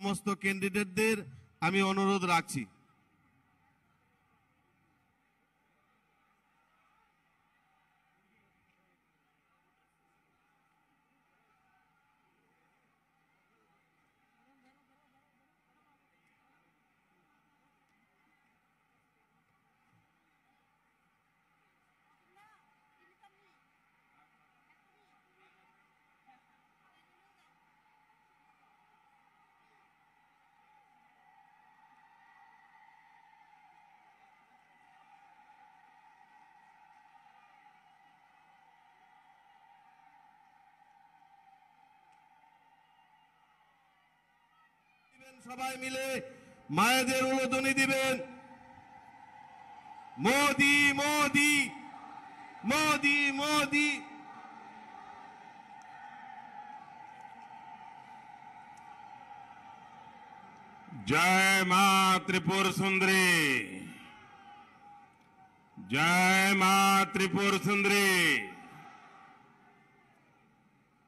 সমস্ত ক্যান্ডিডেটদের আমি অনুরোধ রাখছি। সবাই মিলে মায়েদের উলুধ্বনি দিবেন, মোদি মোদি মোদি মোদি। जय मां त्रिपुर सुंदरी, जय मां त्रिपुर सुंदरी।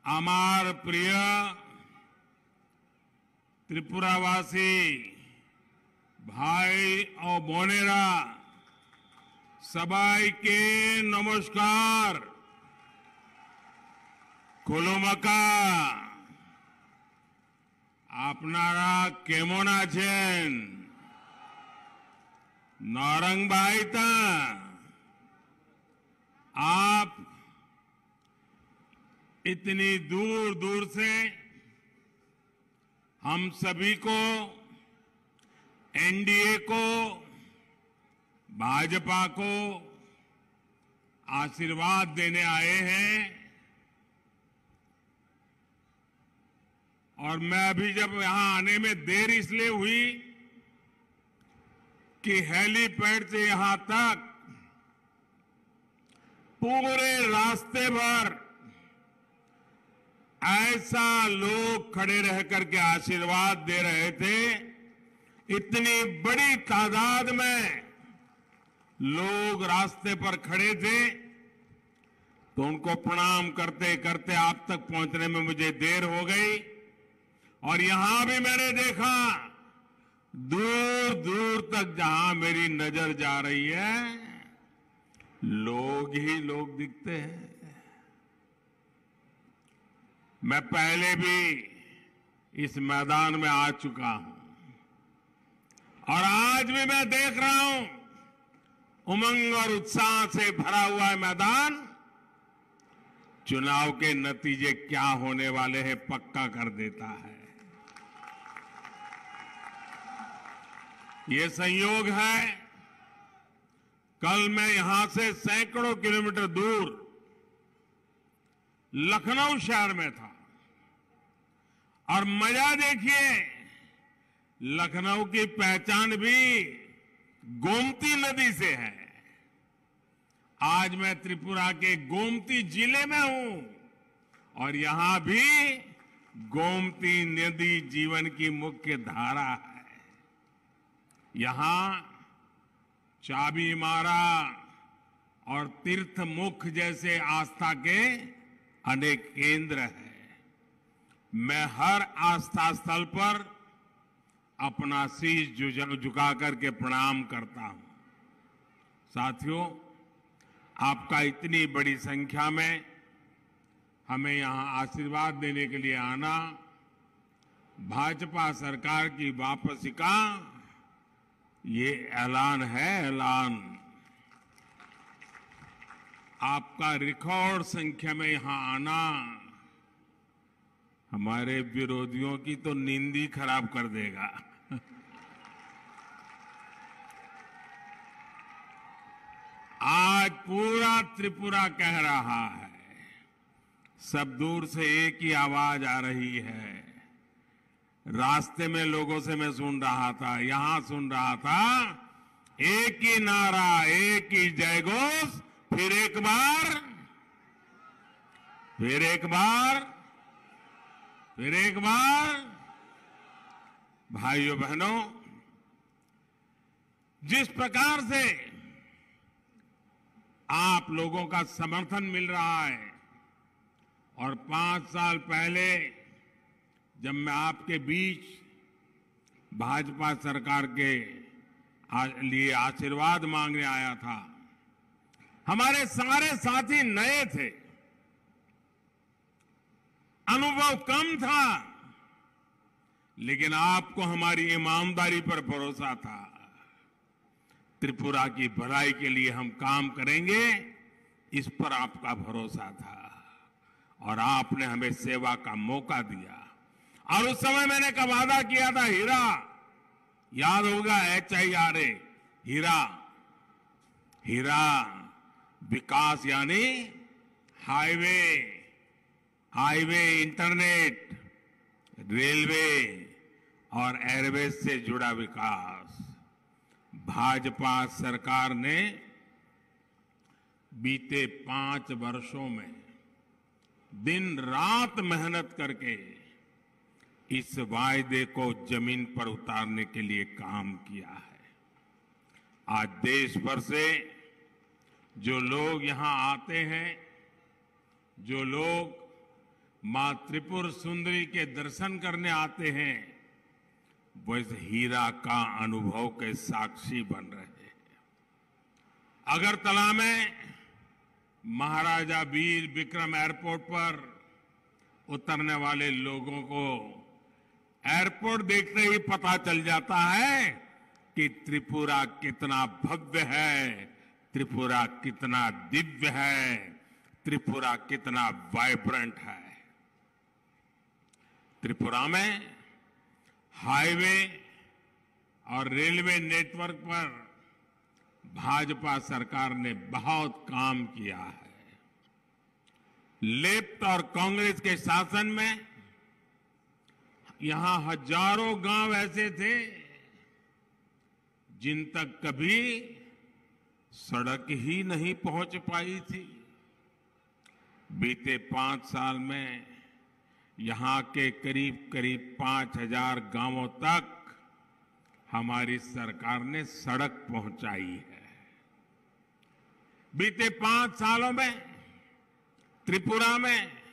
আমার প্রিয় त्रिपुरावासी भाई और बोनेरा सबाई के नमस्कार, खुलुमका। আপনারা কেমন আছেন? नौरंग भाई था आप इतनी दूर दूर से हम सभी को, एनडीए को, भाजपा को आशीर्वाद देने आए हैं। और मैं अभी जब यहां आने में देर इसलिए हुई कि हेलीपैड से यहां तक पूरे रास्ते भर ऐसा लोग खड़े रह करके आशीर्वाद दे रहे थे। इतनी बड़ी तादाद में लोग रास्ते पर खड़े थे, तो उनको प्रणाम करते करते आप तक पहुंचने में मुझे देर हो गई। और यहां भी मैंने देखा दूर दूर तक जहां मेरी नजर जा रही है, लोग ही लोग दिखते हैं। मैं पहले भी इस मैदान में आ चुका हूं और आज भी मैं देख रहा हूं उमंग और उत्साह से भरा हुआ है मैदान। चुनाव के नतीजे क्या होने वाले हैं पक्का कर देता है। ये संयोग है, कल मैं यहां से सैकड़ों किलोमीटर दूर लखनऊ शहर में था और मजा देखिए, लखनऊ की पहचान भी गोमती नदी से है। आज मैं त्रिपुरा के गोमती जिले में हूं और यहां भी गोमती नदी जीवन की मुख्य धारा है। यहां चाबी मारा और तीर्थ मुख जैसे आस्था के अनेक केंद्र हैं। मैं हर आस्था स्थल पर अपना शीश झुका करके प्रणाम करता हूं। साथियों, आपका इतनी बड़ी संख्या में हमें यहां आशीर्वाद देने के लिए आना भाजपा सरकार की वापसी का ये ऐलान है, ऐलान। आपका रिकॉर्ड संख्या में यहां आना हमारे विरोधियों की तो नींद ही खराब कर देगा। आज पूरा त्रिपुरा कह रहा है, सब दूर से एक ही आवाज आ रही है। रास्ते में लोगों से मैं सुन रहा था, यहां सुन रहा था, एक ही नारा, एक ही जयघोष, फिर एक बार, फिर एक बार, फिर एक बार। भाइयों बहनों, जिस प्रकार से आप लोगों का समर्थन मिल रहा है और 5 साल पहले जब मैं आपके बीच भाजपा सरकार के लिए आशीर्वाद मांगने आया था। हमारे सारे साथी नए थे, अनुभव कम था, लेकिन आपको हमारी ईमानदारी पर भरोसा था। त्रिपुरा की भलाई के लिए हम काम करेंगे, इस पर आपका भरोसा था और आपने हमें सेवा का मौका दिया। और उस समय मैंने का वादा किया था, हीरा याद होगा, HIRA, हीरा, हीरा विकास यानी हाईवे, इंटरनेट, रेलवे और एयरवेज से जुड़ा विकास। भाजपा सरकार ने बीते 5 वर्षों में दिन रात मेहनत करके इस वायदे को जमीन पर उतारने के लिए काम किया है। आज देश भर से जो लोग यहां आते हैं, जो लोग मां त्रिपुर सुंदरी के दर्शन करने आते हैं, वो इस हीरा का अनुभव के साक्षी बन रहे हैं। अगरतला में महाराजा वीर विक्रम एयरपोर्ट पर उतरने वाले लोगों को एयरपोर्ट देखते ही पता चल जाता है कि त्रिपुरा कितना भव्य है, त्रिपुरा कितना दिव्य है, त्रिपुरा कितना वाइब्रेंट है। त्रिपुरा में हाईवे और रेलवे नेटवर्क पर भाजपा सरकार ने बहुत काम किया है। लेफ्ट और कांग्रेस के शासन में यहां हजारों गांव ऐसे थे जिन तक कभी सड़क ही नहीं पहुंच पाई थी। बीते 5 साल में यहां के करीब करीब 5000 गांवों तक हमारी सरकार ने सड़क पहुंचाई है। बीते 5 सालों में त्रिपुरा में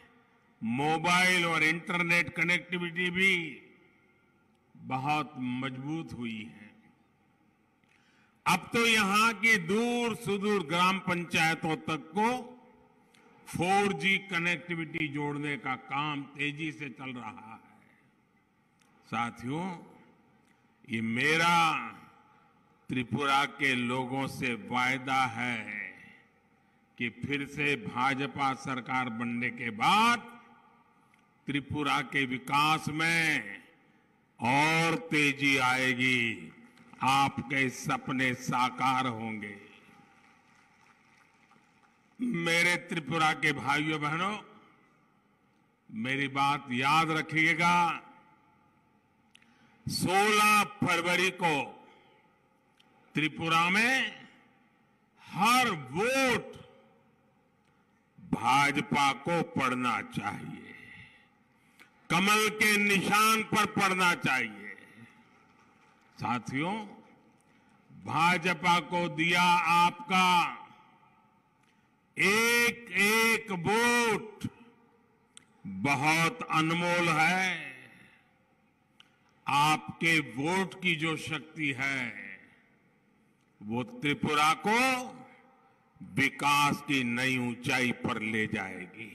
मोबाइल और इंटरनेट कनेक्टिविटी भी बहुत मजबूत हुई है। अब तो यहां की दूर सुदूर ग्राम पंचायतों तक को 4G कनेक्टिविटी जोड़ने का काम तेजी से चल रहा है। साथियों, ये मेरा त्रिपुरा के लोगों से वायदा है कि फिर से भाजपा सरकार बनने के बाद त्रिपुरा के विकास में और तेजी आएगी, आपके सपने साकार होंगे। मेरे त्रिपुरा के भाइयों बहनों, मेरी बात याद रखिएगा। 16 फरवरी को त्रिपुरा में हर वोट भाजपा को पड़ना चाहिए, कमल के निशान पर पड़ना चाहिए। साथियों, भाजपा को दिया आपका एक एक वोट बहुत अनमोल है। आपके वोट की जो शक्ति है वो त्रिपुरा को विकास की नई ऊंचाई पर ले जाएगी।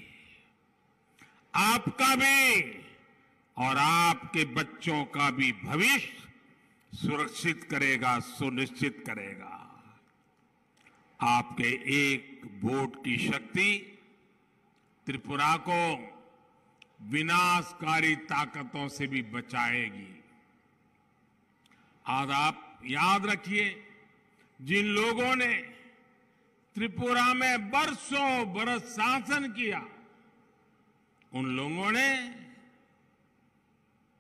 आपका भी और आपके बच्चों का भी भविष्य सुरक्षित करेगा, सुनिश्चित करेगा। आपके एक वोट की शक्ति त्रिपुरा को विनाशकारी ताकतों से भी बचाएगी। आज आप याद रखिए, जिन लोगों ने त्रिपुरा में बरसों बरस शासन किया, उन लोगों ने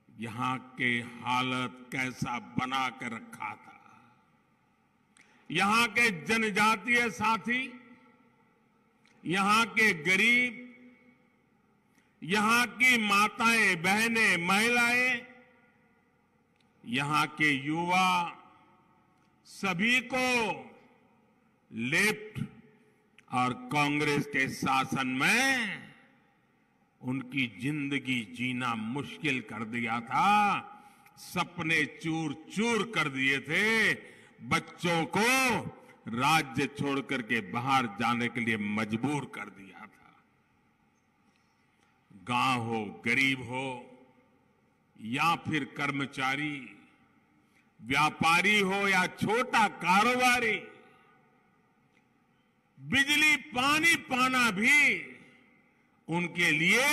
यहां के हालत कैसा बना कर रखा था। यहां के जनजातीय साथी, यहां के गरीब, यहां की माताएं, बहनें, महिलाएं, यहां के युवा, सभी को लेफ्ट और कांग्रेस के शासन में उनकी जिंदगी जीना मुश्किल कर दिया था। सपने चूर चूर कर दिए थे, बच्चों को राज्य छोड़ करके बाहर जाने के लिए मजबूर कर दिया था। गांव हो, गरीब हो या फिर कर्मचारी, व्यापारी हो या छोटा कारोबारी, बिजली पानी पाना भी उनके लिए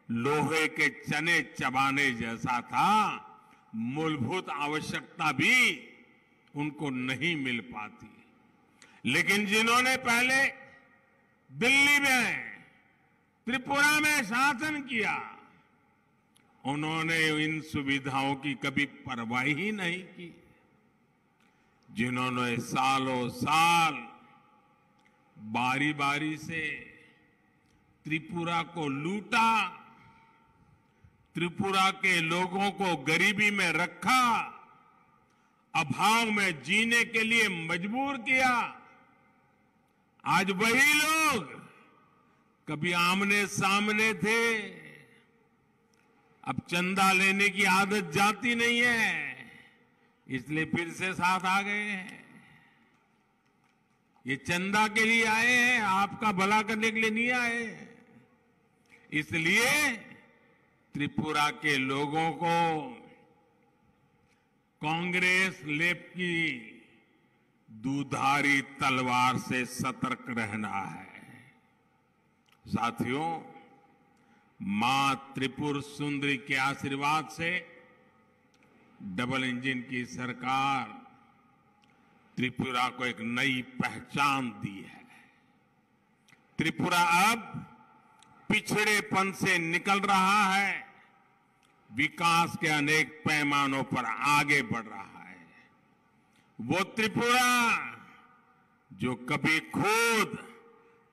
लोहे के चने चबाने जैसा था। मूलभूत आवश्यकता भी उनको नहीं मिल पाती। लेकिन जिन्होंने पहले दिल्ली में, त्रिपुरा में शासन किया, उन्होंने इन सुविधाओं की कभी परवाह ही नहीं की। जिन्होंने सालों साल बारी बारी से त्रिपुरा को लूटा, त्रिपुरा के लोगों को गरीबी में रखा, अभाव में जीने के लिए मजबूर किया, आज वही लोग कभी आमने सामने थे, अब चंदा लेने की आदत जाती नहीं है, इसलिए फिर से साथ आ गए हैं। ये चंदा के लिए आए हैं, आपका भला करने के लिए नहीं आए। इसलिए त्रिपुरा के लोगों को कांग्रेस लेप की दुधारी तलवार से सतर्क रहना है। साथियों, मां त्रिपुर सुंदरी के आशीर्वाद से डबल इंजन की सरकार त्रिपुरा को एक नई पहचान दी है। त्रिपुरा अब पिछड़ेपन से निकल रहा है, विकास के अनेक पैमानों पर आगे बढ़ रहा है। वो त्रिपुरा जो कभी खुद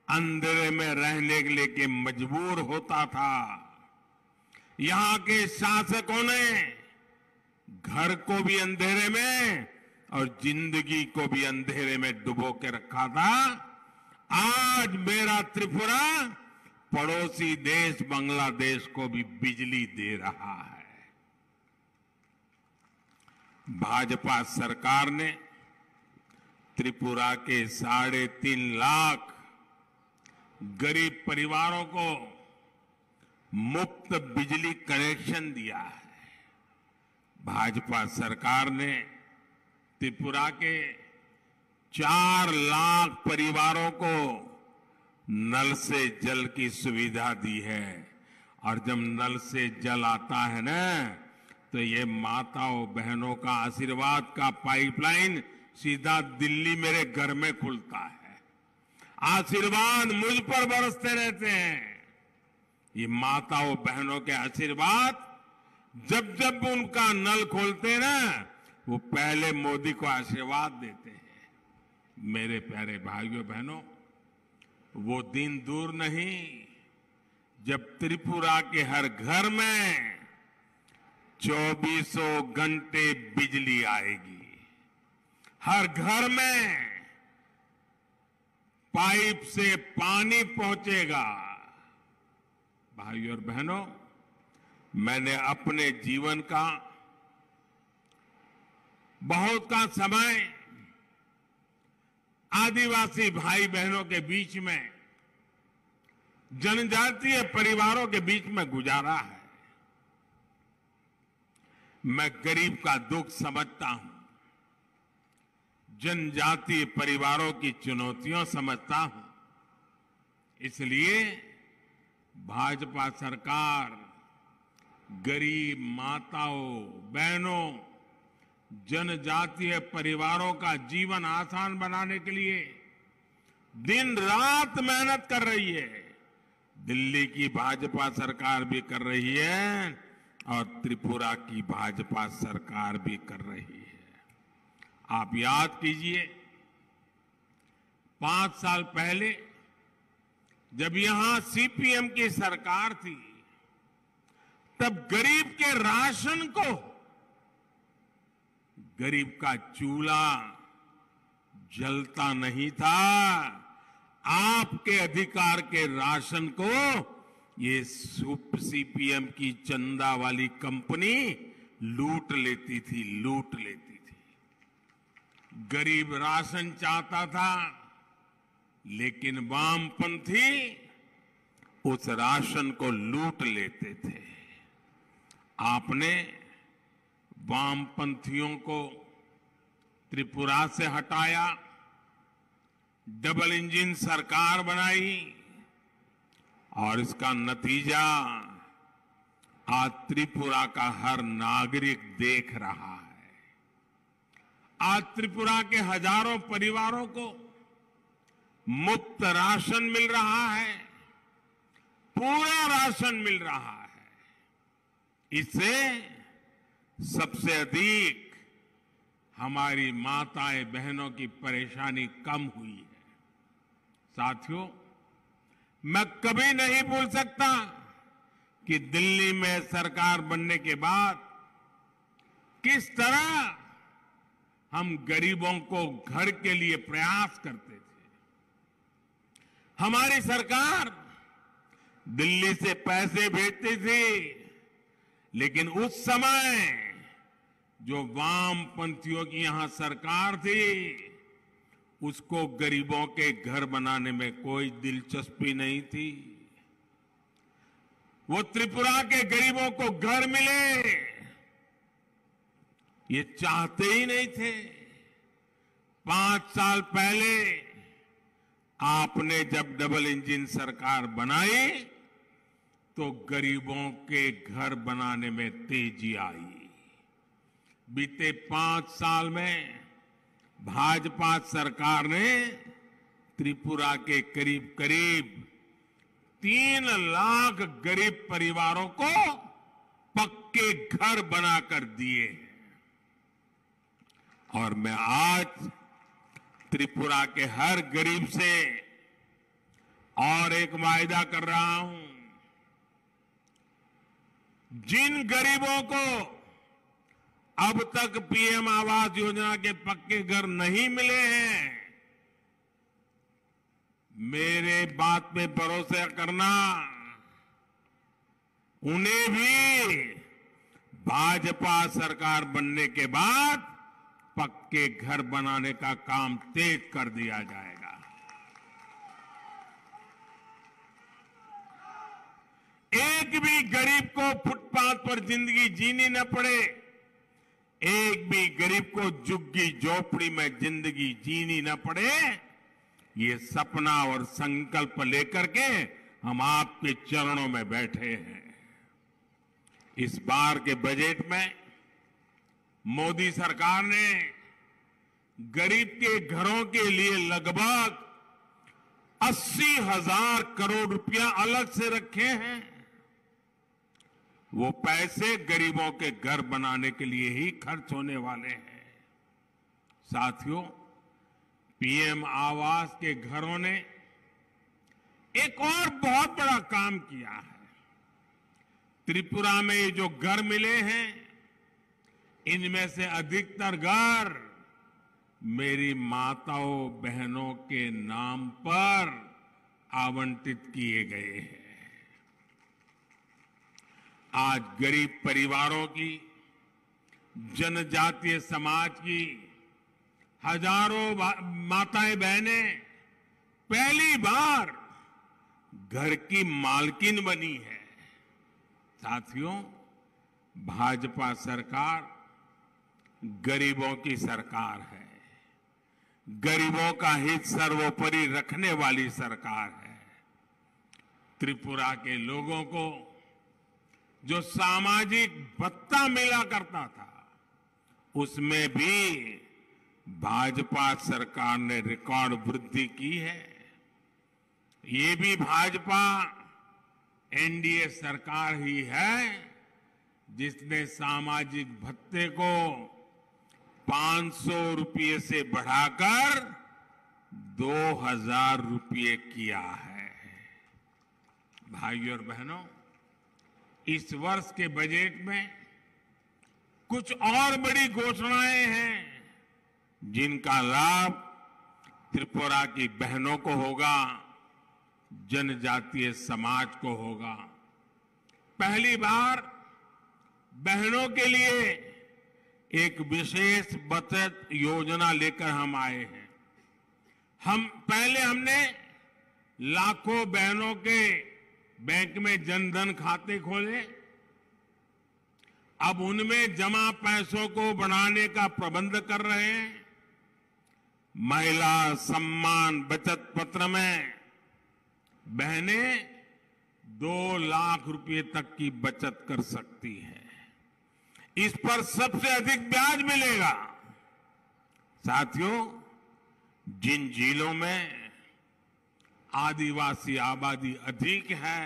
अंधेरे में रहने के लिए मजबूर होता था, यहां के शासकों ने घर को भी अंधेरे में और जिंदगी को भी अंधेरे में डुबो के रखा था, आज मेरा त्रिपुरा पड़ोसी देश बांग्लादेश को भी बिजली दे रहा है। भाजपा सरकार ने त्रिपुरा के 3.5 लाख गरीब परिवारों को मुफ्त बिजली कनेक्शन दिया है। भाजपा सरकार ने त्रिपुरा के 4 लाख परिवारों को नल से जल की सुविधा दी है। और जब नल से जल आता है ना, तो ये माताओं बहनों का आशीर्वाद का पाइपलाइन सीधा दिल्ली मेरे घर में खुलता है। आशीर्वाद मुझ पर बरसते रहते हैं। ये माताओं बहनों के आशीर्वाद जब जब उनका नल खोलते ना, वो पहले मोदी को आशीर्वाद देते हैं। मेरे प्यारे भाइयों बहनों, वो दिन दूर नहीं जब त्रिपुरा के हर घर में 24 घंटे बिजली आएगी। हर घर में पाइप से पानी पहुंचेगा। भाइयों और बहनों, मैंने अपने जीवन का बहुत का समय आदिवासी भाई बहनों के बीच में, जनजातीय परिवारों के बीच में गुजारा है। मैं गरीब का दुख समझता हूं, जनजातीय परिवारों की चुनौतियां समझता हूं। इसलिए भाजपा सरकार गरीब माताओं बहनों, जनजातीय परिवारों का जीवन आसान बनाने के लिए दिन रात मेहनत कर रही है। दिल्ली की भाजपा सरकार भी कर रही है और त्रिपुरा की भाजपा सरकार भी कर रही है। आप याद कीजिए, 5 साल पहले जब यहां सीपीएम की सरकार थी, तब गरीब के राशन को, गरीब का चूल्हा जलता नहीं था। आपके अधिकार के राशन को ये सीपीएम की चंदा वाली कंपनी लूट लेती थी, लूट लेती थी। गरीब राशन चाहता था, लेकिन वामपंथी उस राशन को लूट लेते थे। आपने वामपंथियों को त्रिपुरा से हटाया, डबल इंजन सरकार बनाई और इसका नतीजा आज त्रिपुरा का हर नागरिक देख रहा है। आज त्रिपुरा के हजारों परिवारों को मुफ्त राशन मिल रहा है, पूरा राशन मिल रहा है। इससे सबसे अधिक हमारी माताएं बहनों की परेशानी कम हुई है। साथियों, मैं कभी नहीं भूल सकता कि दिल्ली में सरकार बनने के बाद किस तरह हम गरीबों को घर के लिए प्रयास करते थे। हमारी सरकार दिल्ली से पैसे भेजती थी, लेकिन उस समय जो वामपंथियों की यहां सरकार थी, उसको गरीबों के घर बनाने में कोई दिलचस्पी नहीं थी। वो त्रिपुरा के गरीबों को घर मिले, ये चाहते ही नहीं थे। 5 साल पहले आपने जब डबल इंजन सरकार बनाई तो गरीबों के घर बनाने में तेजी आई। बीते 5 साल में भाजपा सरकार ने त्रिपुरा के करीब करीब 3 लाख गरीब परिवारों को पक्के घर बनाकर दिए हैं। और मैं आज त्रिपुरा के हर गरीब से और एक वायदा कर रहा हूं, जिन गरीबों को अब तक पीएम आवास योजना के पक्के घर नहीं मिले हैं, मेरे बात पे भरोसा करना, उन्हें भी भाजपा सरकार बनने के बाद पक्के घर बनाने का काम तेज कर दिया जाएगा। एक भी गरीब को फुटपाथ पर जिंदगी जीनी न पड़े, एक भी गरीब को झुग्गी झोपड़ी में जिंदगी जीनी न पड़े, ये सपना और संकल्प लेकर के हम आपके चरणों में बैठे हैं। इस बार के बजट में मोदी सरकार ने गरीब के घरों के लिए लगभग 80,000 करोड़ रुपया अलग से रखे हैं। वो पैसे गरीबों के घर बनाने के लिए ही खर्च होने वाले हैं। साथियों, पीएम आवास के घरों ने एक और बहुत बड़ा काम किया है। त्रिपुरा में ये जो घर मिले हैं, इनमें से अधिकतर घर मेरी माताओं बहनों के नाम पर आवंटित किए गए हैं। आज गरीब परिवारों की, जनजातीय समाज की हजारों माताएं बहनें पहली बार घर की मालकिन बनी है। साथियों, भाजपा सरकार गरीबों की सरकार है, गरीबों का हित सर्वोपरि रखने वाली सरकार है। त्रिपुरा के लोगों को जो सामाजिक भत्ता मिला करता था, उसमें भी भाजपा सरकार ने रिकॉर्ड वृद्धि की है। ये भी भाजपा एनडीए सरकार ही है जिसने सामाजिक भत्ते को 500 रुपये से बढ़ाकर 2,000 रुपये किया है। भाइयों और बहनों, इस वर्ष के बजट में कुछ और बड़ी घोषणाएं हैं जिनका लाभ त्रिपुरा की बहनों को होगा, जनजातीय समाज को होगा। पहली बार बहनों के लिए एक विशेष बचत योजना लेकर हम आए हैं। हमने लाखों बहनों के बैंक में जनधन खाते खोले। अब उनमें जमा पैसों को बढ़ाने का प्रबंध कर रहे हैं। महिला सम्मान बचत पत्र में बहनें 2 लाख रुपए तक की बचत कर सकती है। इस पर सबसे अधिक ब्याज मिलेगा। साथियों, जिन जिलों में आदिवासी आबादी अधिक है,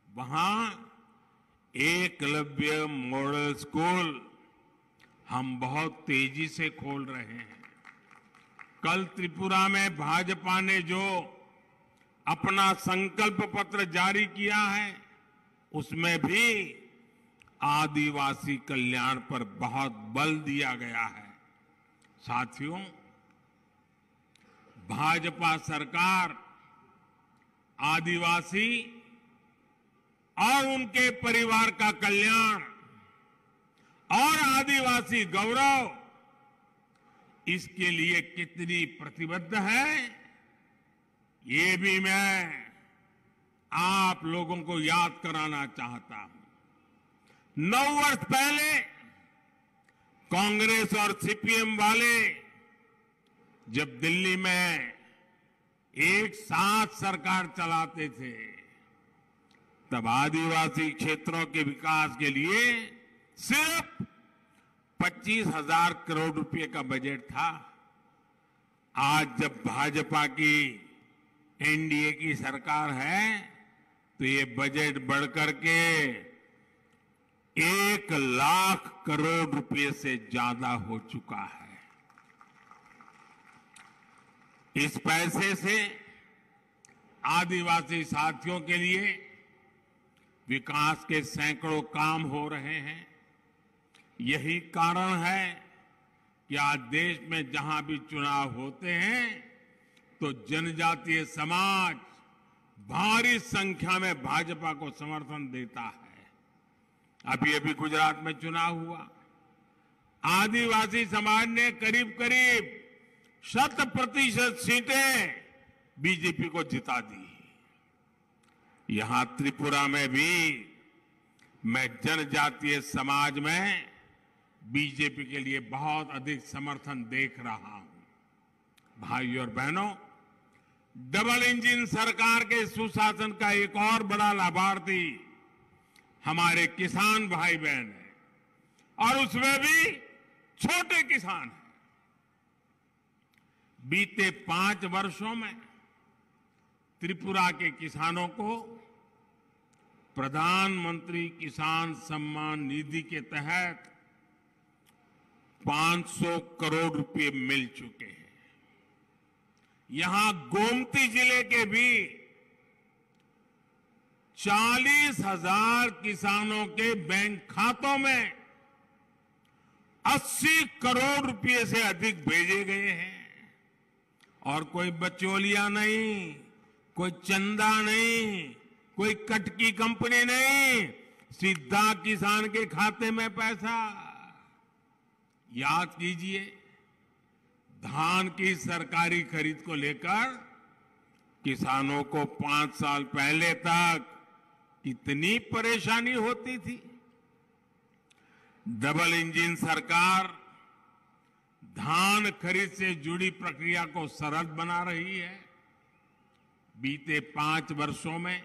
वहां एकलव्य मॉडल स्कूल हम बहुत तेजी से खोल रहे हैं। कल त्रिपुरा में भाजपा ने जो अपना संकल्प पत्र जारी किया है, उसमें भी आदिवासी कल्याण पर बहुत बल दिया गया है। साथियों, भाजपा सरकार आदिवासी और उनके परिवार का कल्याण और आदिवासी गौरव, इसके लिए कितनी प्रतिबद्ध है, ये भी मैं आप लोगों को याद कराना चाहता हूं। 9 वर्ष पहले कांग्रेस और सीपीएम वाले जब दिल्ली में एक साथ सरकार चलाते थे, तब आदिवासी क्षेत्रों के विकास के लिए सिर्फ 25,000 करोड़ रुपए का बजट था। आज जब भाजपा की एनडीए की सरकार है, तो ये बजट बढ़कर के 1 लाख करोड़ रुपए से ज्यादा हो चुका है। इस पैसे से आदिवासी साथियों के लिए विकास के सैकड़ों काम हो रहे हैं। यही कारण है कि आज देश में जहां भी चुनाव होते हैं, तो जनजातीय समाज भारी संख्या में भाजपा को समर्थन देता है। अभी गुजरात में चुनाव हुआ, आदिवासी समाज ने करीब करीब 100% सीटें बीजेपी को जिता दी। यहां त्रिपुरा में भी मैं जनजातीय समाज में बीजेपी के लिए बहुत अधिक समर्थन देख रहा हूं। भाइयों और बहनों, डबल इंजन सरकार के सुशासन का एक और बड़ा लाभार्थी हमारे किसान भाई बहन हैं, और उसमें भी छोटे किसान हैं। बीते 5 वर्षों में त्रिपुरा के किसानों को प्रधानमंत्री किसान सम्मान निधि के तहत 500 करोड़ रुपए मिल चुके हैं। यहां गोमती जिले के भी 40,000 किसानों के बैंक खातों में 80 करोड़ रुपए से अधिक भेजे गए हैं। और कोई बचौलिया नहीं, कोई चंदा नहीं, कोई कट की कंपनी नहीं, सीधा किसान के खाते में पैसा। याद कीजिए, धान की सरकारी खरीद को लेकर किसानों को 5 साल पहले तक कितनी परेशानी होती थी। डबल इंजन सरकार धान खरीद से जुड़ी प्रक्रिया को सरल बना रही है। बीते 5 वर्षों में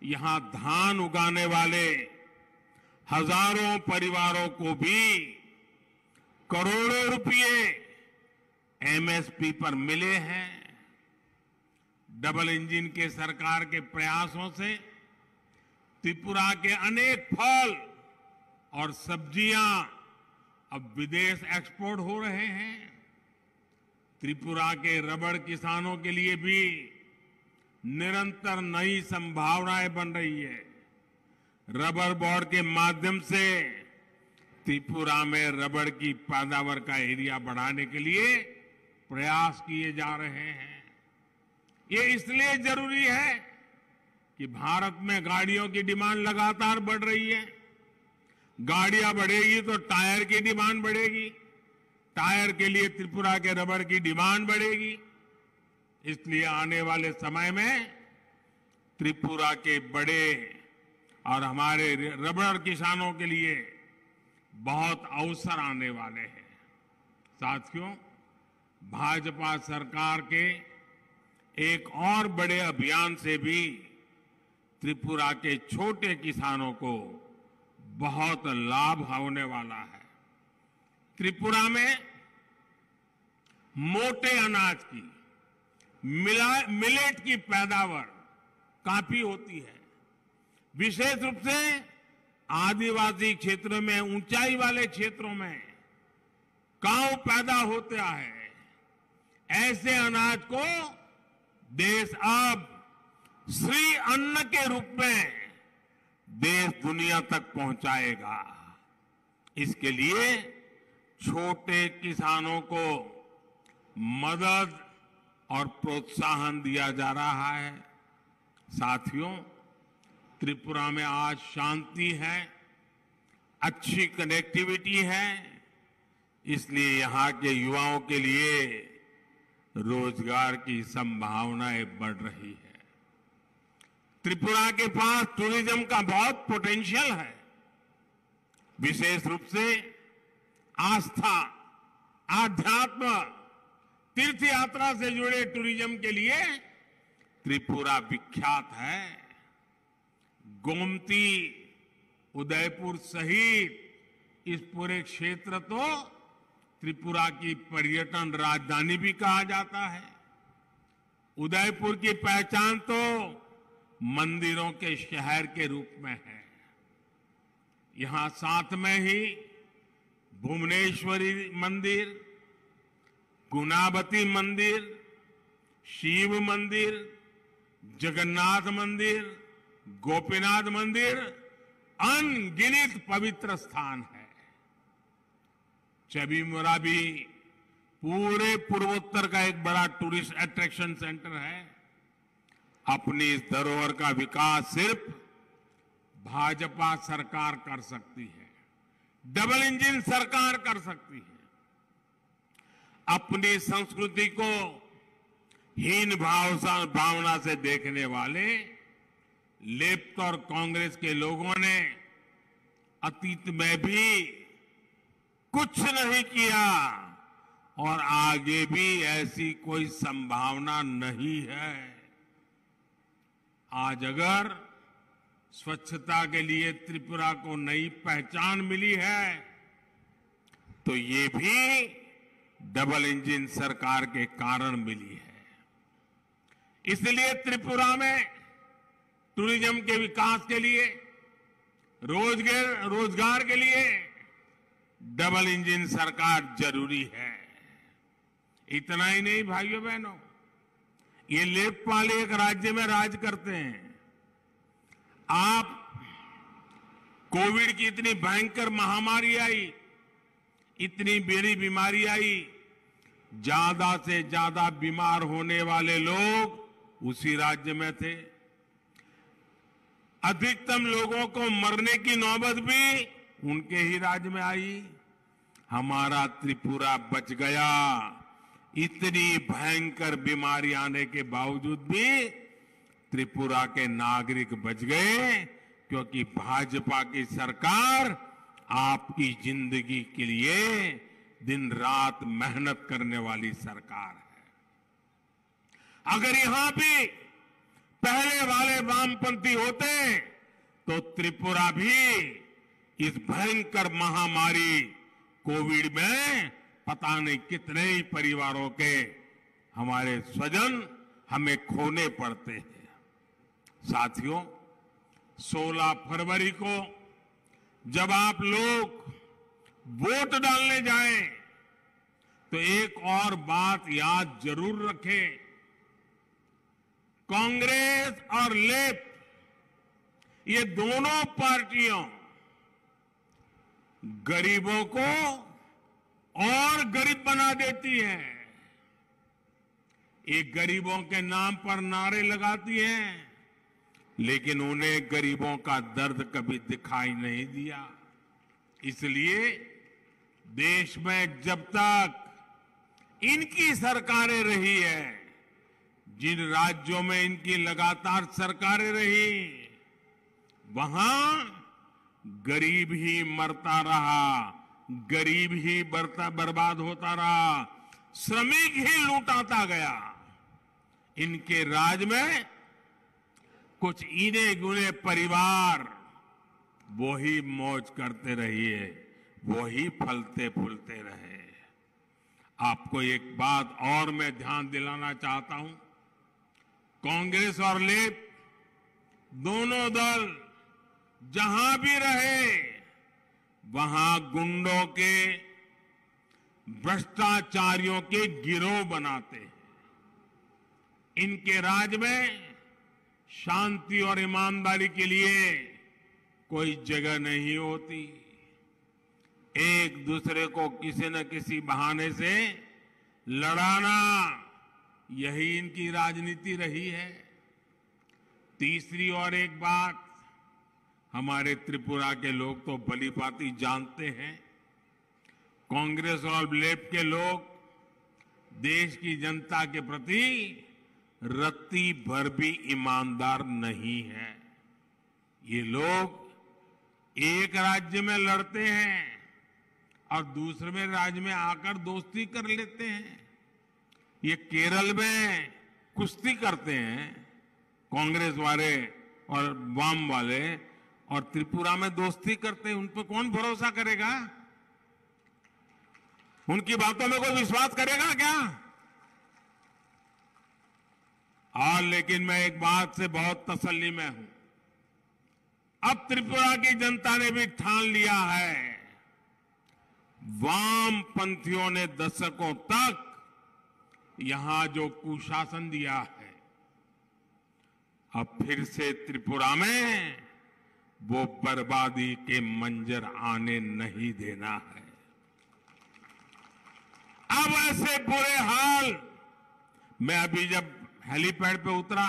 यहां धान उगाने वाले हजारों परिवारों को भी करोड़ों रुपए एमएसपी पर मिले हैं। डबल इंजन के सरकार के प्रयासों से त्रिपुरा के अनेक फल और सब्जियां अब विदेश एक्सपोर्ट हो रहे हैं। त्रिपुरा के रबड़ किसानों के लिए भी निरंतर नई संभावनाएं बन रही है। रबर बोर्ड के माध्यम से त्रिपुरा में रबड़ की पैदावार का एरिया बढ़ाने के लिए प्रयास किए जा रहे हैं। ये इसलिए जरूरी है कि भारत में गाड़ियों की डिमांड लगातार बढ़ रही है। गाड़ियां बढ़ेगी तो टायर की डिमांड बढ़ेगी, टायर के लिए त्रिपुरा के रबर की डिमांड बढ़ेगी। इसलिए आने वाले समय में त्रिपुरा के बड़े और हमारे रबर किसानों के लिए बहुत अवसर आने वाले हैं। साथियों, भाजपा सरकार के एक और बड़े अभियान से भी त्रिपुरा के छोटे किसानों को बहुत लाभ होने वाला है। त्रिपुरा में मोटे अनाज की मिलेट की पैदावार काफी होती है। विशेष रूप से आदिवासी क्षेत्रों में, ऊंचाई वाले क्षेत्रों में काव पैदा होता है। ऐसे अनाज को देश अब श्री अन्न के रूप में देश दुनिया तक पहुंचाएगा। इसके लिए छोटे किसानों को मदद और प्रोत्साहन दिया जा रहा है। साथियों, त्रिपुरा में आज शांति है, अच्छी कनेक्टिविटी है, इसलिए यहां के युवाओं के लिए रोजगार की संभावनाएं बढ़ रही है। त्रिपुरा के पास टूरिज्म का बहुत पोटेंशियल है। विशेष रूप से आस्था, आध्यात्म, तीर्थ यात्रा से जुड़े टूरिज्म के लिए त्रिपुरा विख्यात है। गोमती, उदयपुर सहित इस पूरे क्षेत्र तो त्रिपुरा की पर्यटन राजधानी भी कहा जाता है। उदयपुर की पहचान तो मंदिरों के शहर के रूप में है। यहां साथ में ही भुवनेश्वरी मंदिर, गुनावती मंदिर, शिव मंदिर, जगन्नाथ मंदिर, गोपीनाथ मंदिर अनगिनत पवित्र स्थान है। चबीमुरा भी पूरे पूर्वोत्तर का एक बड़ा टूरिस्ट अट्रैक्शन सेंटर है। अपनी इस धरोहर का विकास सिर्फ भाजपा सरकार कर सकती है, डबल इंजन सरकार कर सकती है। अपनी संस्कृति को हीन भावना से देखने वाले लेफ्ट और कांग्रेस के लोगों ने अतीत में भी कुछ नहीं किया और आगे भी ऐसी कोई संभावना नहीं है। आज अगर स्वच्छता के लिए त्रिपुरा को नई पहचान मिली है तो ये भी डबल इंजन सरकार के कारण मिली है। इसलिए त्रिपुरा में टूरिज्म के विकास के लिए, रोजगार के लिए डबल इंजन सरकार जरूरी है। इतना ही नहीं भाइयों बहनों, ये लेफ्ट वाले एक राज्य में राज करते हैं। आप कोविड की इतनी भयंकर महामारी आई, इतनी बड़ी बीमारी आई, ज्यादा से ज्यादा बीमार होने वाले लोग उसी राज्य में थे। अधिकतम लोगों को मरने की नौबत भी उनके ही राज्य में आई। हमारा त्रिपुरा बच गया। इतनी भयंकर बीमारी आने के बावजूद भी त्रिपुरा के नागरिक बच गए, क्योंकि भाजपा की सरकार आपकी जिंदगी के लिए दिन रात मेहनत करने वाली सरकार है। अगर यहां भी पहले वाले वामपंथी होते तो त्रिपुरा भी इस भयंकर महामारी कोविड में पता नहीं कितने ही परिवारों के हमारे स्वजन हमें खोने पड़ते हैं। साथियों, 16 फरवरी को जब आप लोग वोट डालने जाएं तो एक और बात याद जरूर रखें। कांग्रेस और लेफ्ट, ये दोनों पार्टियों गरीबों को और गरीब बना देती है। ये गरीबों के नाम पर नारे लगाती हैं, लेकिन उन्हें गरीबों का दर्द कभी दिखाई नहीं दिया। इसलिए देश में जब तक इनकी सरकारें रही है, जिन राज्यों में इनकी लगातार सरकारें रही, वहां गरीब ही मरता रहा, गरीब ही बर्बाद होता रहा, श्रमिक ही लूटाता गया। इनके राज में कुछ इने गुने परिवार वो ही मौज करते रहिए, वो ही फलते फूलते रहे। आपको एक बात और मैं ध्यान दिलाना चाहता हूं, कांग्रेस और लेफ्ट दोनों दल जहां भी रहे वहां गुंडों के, भ्रष्टाचारियों के गिरोह बनाते हैं। इनके राज में शांति और ईमानदारी के लिए कोई जगह नहीं होती। एक दूसरे को किसी न किसी बहाने से लड़ाना, यही इनकी राजनीति रही है। तीसरी और एक बात हमारे त्रिपुरा के लोग तो भलीभांति जानते हैं, कांग्रेस और लेफ्ट के लोग देश की जनता के प्रति रत्ती भर भी ईमानदार नहीं है। ये लोग एक राज्य में लड़ते हैं और दूसरे में राज्य में आकर दोस्ती कर लेते हैं। ये केरल में कुश्ती करते हैं कांग्रेस वाले और वाम वाले, और त्रिपुरा में दोस्ती करते हैं। उन पर कौन भरोसा करेगा? उनकी बातों में कोई विश्वास करेगा क्या? और लेकिन मैं एक बात से बहुत तसल्ली में हूं, अब त्रिपुरा की जनता ने भी ठान लिया है। वामपंथियों ने दशकों तक यहां जो कुशासन दिया है, अब फिर से त्रिपुरा में वो बर्बादी के मंजर आने नहीं देना है। अब ऐसे बुरे हाल, मैं अभी जब हेलीपैड पे उतरा,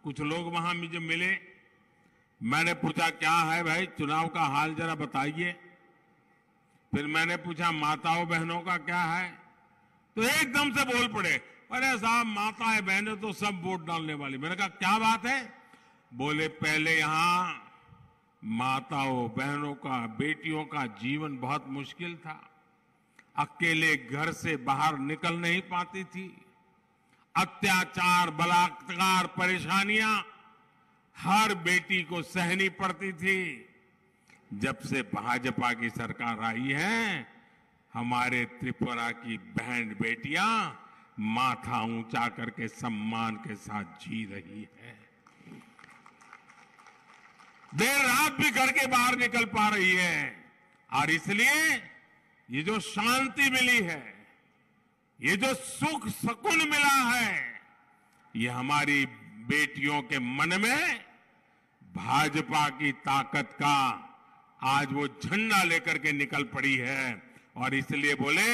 कुछ लोग वहां मुझे मिले, मैंने पूछा क्या है भाई चुनाव का हाल जरा बताइए। फिर मैंने पूछा माताओं बहनों का क्या है, तो एकदम से बोल पड़े, अरे साहब माताएं बहनें तो सब वोट डालने वाली। मैंने कहा क्या बात है? बोले पहले यहां माताओं बहनों का, बेटियों का जीवन बहुत मुश्किल था, अकेले घर से बाहर निकल नहीं पाती थी, अत्याचार बलात्कार परेशानियां हर बेटी को सहनी पड़ती थी। जब से भाजपा की सरकार आई है, हमारे त्रिपुरा की बहन बेटियां माथा ऊंचा करके सम्मान के साथ जी रही है, देर रात भी घर के बाहर निकल पा रही है। और इसलिए ये जो शांति मिली है, ये जो सुख सुकून मिला है, ये हमारी बेटियों के मन में भाजपा की ताकत का आज वो झंडा लेकर के निकल पड़ी है। और इसलिए बोले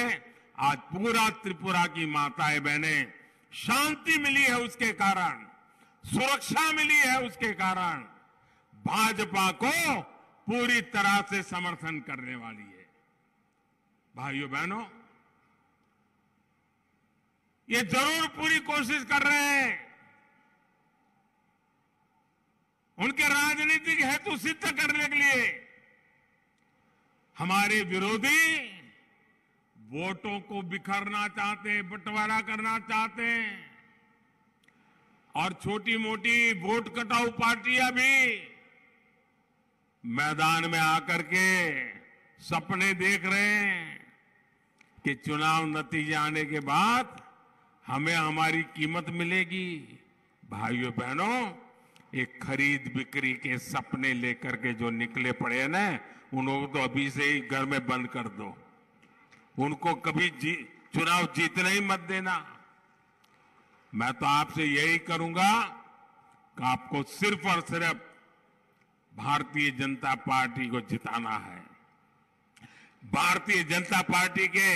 आज पूरा त्रिपुरा की माताएं बहनें, शांति मिली है उसके कारण, सुरक्षा मिली है उसके कारण, भाजपा को पूरी तरह से समर्थन करने वाली है। भाइयों बहनों, ये जरूर पूरी कोशिश कर रहे हैं उनके राजनीतिक हेतु सिद्ध करने के लिए। हमारे विरोधी वोटों को बिखरना चाहते हैं, बंटवारा करना चाहते हैं, और छोटी मोटी वोट कटाऊ पार्टियां भी मैदान में आकर के सपने देख रहे हैं कि चुनाव नतीजे आने के बाद हमें हमारी कीमत मिलेगी। भाइयों बहनों, एक खरीद बिक्री के सपने लेकर के जो निकले पड़े हैं ना, उनको तो अभी से ही घर में बंद कर दो। उनको कभी चुनाव जीतने ही मत देना। मैं तो आपसे यही करूंगा कि आपको सिर्फ और सिर्फ भारतीय जनता पार्टी को जिताना है। भारतीय जनता पार्टी के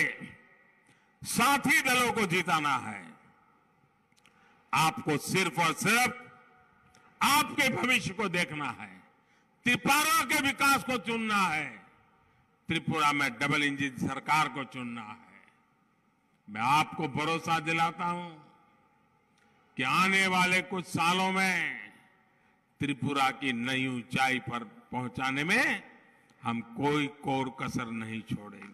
साथी दलों को जिताना है। आपको सिर्फ और सिर्फ आपके भविष्य को देखना है, त्रिपुरा के विकास को चुनना है। त्रिपुरा में डबल इंजन सरकार को चुनना है। मैं आपको भरोसा दिलाता हूं कि आने वाले कुछ सालों में त्रिपुरा की नई ऊंचाई पर पहुंचाने में हम कोई कोर कसर नहीं छोड़ेंगे।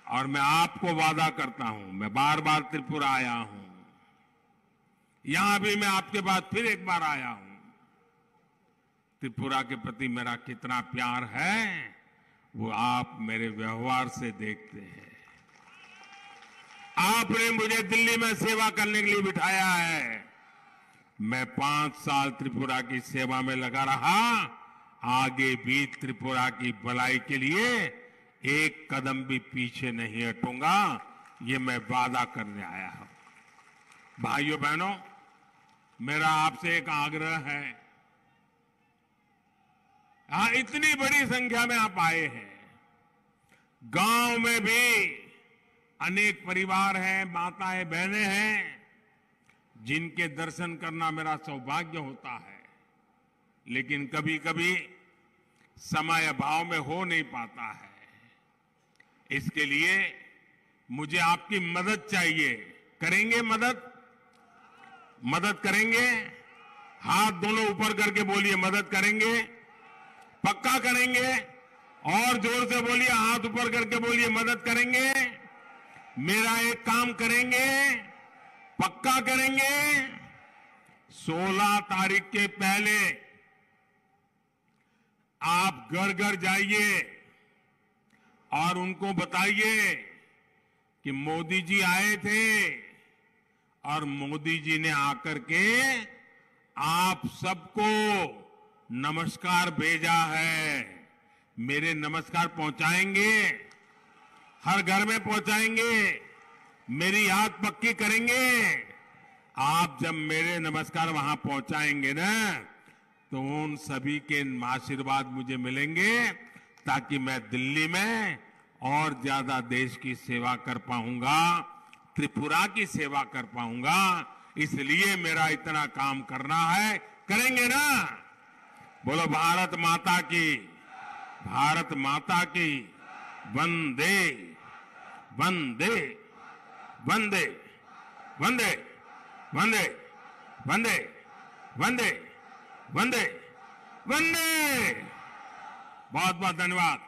और मैं आपको वादा करता हूं, मैं बार बार त्रिपुरा आया हूं, यहां भी मैं आपके पास फिर एक बार आया हूं। त्रिपुरा के प्रति मेरा कितना प्यार है वो आप मेरे व्यवहार से देखते हैं। आपने मुझे दिल्ली में सेवा करने के लिए बिठाया है। मैं 5 साल त्रिपुरा की सेवा में लगा रहा, आगे भी त्रिपुरा की भलाई के लिए एक कदम भी पीछे नहीं हटूंगा, ये मैं वादा करने आया हूं। भाइयों बहनों, मेरा आपसे एक आग्रह है, इतनी बड़ी संख्या में आप आए हैं, गांव में भी अनेक परिवार हैं, माताएं बहनें हैं जिनके दर्शन करना मेरा सौभाग्य होता है, लेकिन कभी कभी समय अभाव में हो नहीं पाता है। इसके लिए मुझे आपकी मदद चाहिए। करेंगे मदद? मदद करेंगे? हाथ दोनों ऊपर करके बोलिए, मदद करेंगे? पक्का करेंगे? और जोर से बोलिए, हाथ ऊपर करके बोलिए, मदद करेंगे? मेरा एक काम करेंगे? पक्का करेंगे? 16 तारीख के पहले आप घर घर जाइए और उनको बताइए कि मोदी जी आए थे और मोदी जी ने आकर के आप सबको नमस्कार भेजा है। मेरे नमस्कार पहुंचाएंगे? हर घर में पहुंचाएंगे? मेरी याद पक्की करेंगे? आप जब मेरे नमस्कार वहां पहुंचाएंगे ना, तो उन सभी के आशीर्वाद मुझे मिलेंगे, ताकि मैं दिल्ली में और ज्यादा देश की सेवा कर पाऊंगा, त्रिपुरा की सेवा कर पाऊंगा। इसलिए मेरा इतना काम करना है। करेंगे ना? बोलो भारत माता की, भारत माता की। वंदे वंदे वंदे वंदे वंदे वंदे वंदे वंदे वंदे। बहुत बहुत धन्यवाद।